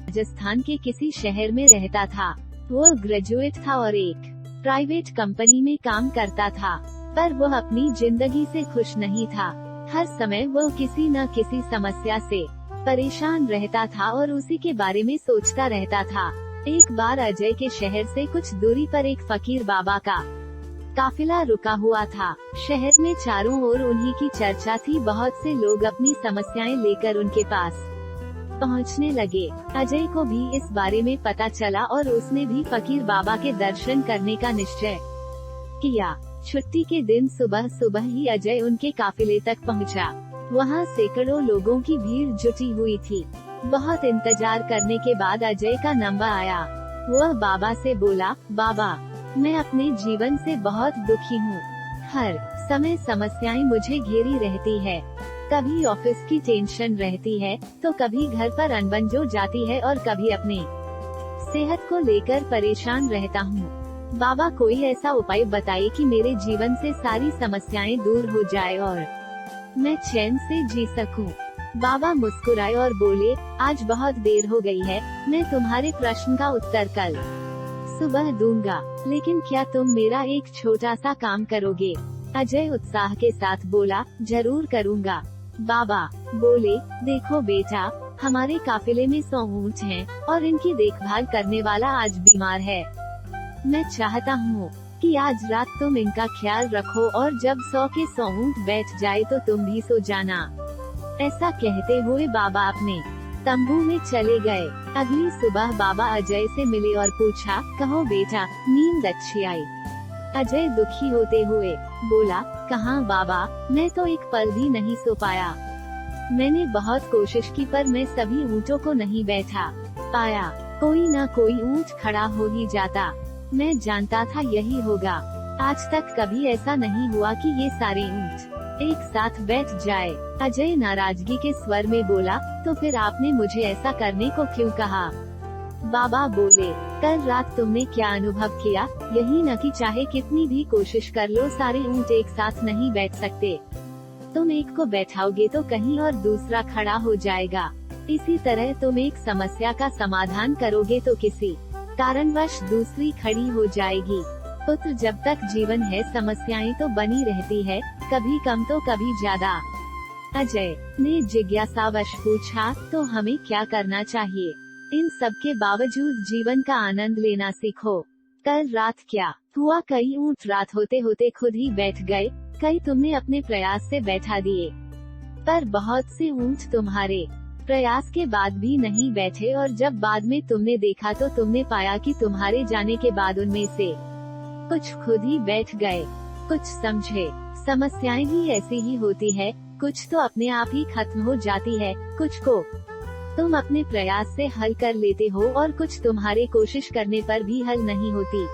राजस्थान के किसी शहर में रहता था। वह ग्रेजुएट था और एक प्राइवेट कंपनी में काम करता था, पर वह अपनी जिंदगी से खुश नहीं था। हर समय वह किसी न किसी समस्या से परेशान रहता था और उसी के बारे में सोचता रहता था। एक बार अजय के शहर से कुछ दूरी पर एक फकीर बाबा का काफिला रुका हुआ था। शहर में चारों ओर उन्हीं की चर्चा थी। बहुत से लोग अपनी समस्याएं लेकर उनके पास पहुंचने लगे। अजय को भी इस बारे में पता चला और उसने भी फकीर बाबा के दर्शन करने का निश्चय किया। छुट्टी के दिन सुबह सुबह ही अजय उनके काफिले तक पहुंचा। वहां सैकड़ों लोगों की भीड़ जुटी हुई थी। बहुत इंतजार करने के बाद अजय का नंबर आया। वह बाबा से बोला, बाबा, मैं अपने जीवन से बहुत दुखी हूँ। हर समय समस्याएं मुझे घेरी रहती है। कभी ऑफिस की टेंशन रहती है, तो कभी घर पर अनबन जो जाती है और कभी अपने सेहत को लेकर परेशान रहता हूँ। बाबा, कोई ऐसा उपाय बताइए कि मेरे जीवन से सारी समस्याएं दूर हो जाए और मैं चैन से जी सकूं। बाबा मुस्कुराए और बोले, आज बहुत देर हो गई है, मैं तुम्हारे प्रश्न का उत्तर कल सुबह दूंगा, लेकिन क्या तुम मेरा एक छोटा सा काम करोगे? अजय उत्साह के साथ बोला, जरूर करूंगा। बाबा बोले, देखो बेटा, हमारे काफिले में 100 ऊंट हैं और इनकी देखभाल करने वाला आज बीमार है। मैं चाहता हूँ कि आज रात तुम इनका ख्याल रखो और जब 100 के 100 ऊंट बैठ जाए तो तुम भी सो जाना। ऐसा कहते हुए बाबा अपने तंबू में चले गए। अगली सुबह बाबा अजय से मिले और पूछा, कहो बेटा, नींद अच्छी आई? अजय दुखी होते हुए बोला, कहाँ बाबा, मैं तो एक पल भी नहीं सो पाया। मैंने बहुत कोशिश की पर मैं सभी ऊँटों को नहीं बैठा पाया। कोई न कोई ऊँट खड़ा हो ही जाता। मैं जानता था यही होगा। आज तक कभी ऐसा नहीं हुआ कि ये सारे ऊँट एक साथ बैठ जाए। अजय नाराजगी के स्वर में बोला, तो फिर आपने मुझे ऐसा करने को क्यों कहा? बाबा बोले, कल रात तुमने क्या अनुभव किया? यही न कि चाहे कितनी भी कोशिश कर लो, सारे ऊँट एक साथ नहीं बैठ सकते। तुम एक को बैठाओगे तो कहीं और दूसरा खड़ा हो जाएगा। इसी तरह तुम एक समस्या का समाधान करोगे तो किसी कारणवश दूसरी खड़ी हो जाएगी। पुत्र, जब तक जीवन है समस्याएं तो बनी रहती है, कभी कम तो कभी ज्यादा। अजय ने जिज्ञासावश पूछा, तो हमें क्या करना चाहिए? इन सब के बावजूद जीवन का आनंद लेना सीखो। कल रात क्या हुआ? कई ऊँट रात होते होते खुद ही बैठ गए, कई तुमने अपने प्रयास से बैठा दिए, पर बहुत से ऊँट तुम्हारे प्रयास के बाद भी नहीं बैठे और जब बाद में तुमने देखा तो तुमने पाया कि तुम्हारे जाने के बाद उनमें से कुछ खुद ही बैठ गए। कुछ समझे, समस्याएं भी ऐसी ही होती है, कुछ तो अपने आप ही खत्म हो जाती है, कुछ को तुम अपने प्रयास से हल कर लेते हो और कुछ तुम्हारे कोशिश करने पर भी हल नहीं होती।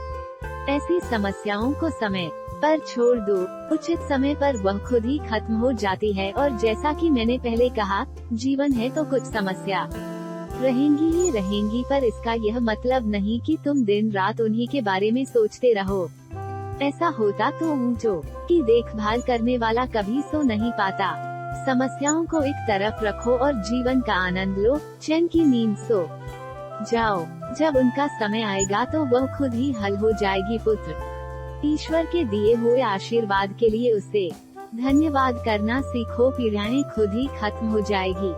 ऐसी समस्याओं को समय पर छोड़ दो, उचित समय पर वह खुद ही खत्म हो जाती है। और जैसा कि मैंने पहले कहा, जीवन है तो कुछ समस्या रहेंगी ही रहेंगी, पर इसका यह मतलब नहीं कि तुम दिन रात उन्हीं के बारे में सोचते रहो। ऐसा होता तो ऊँटों की देखभाल करने वाला कभी सो नहीं पाता। समस्याओं को एक तरफ रखो और जीवन का आनंद लो, चैन की नींद सो जाओ। जब उनका समय आएगा तो वह खुद ही हल हो जाएगी। पुत्र, ईश्वर के दिए हुए आशीर्वाद के लिए उसे धन्यवाद करना सीखो, पीड़ाएं खुद ही खत्म हो जाएगी।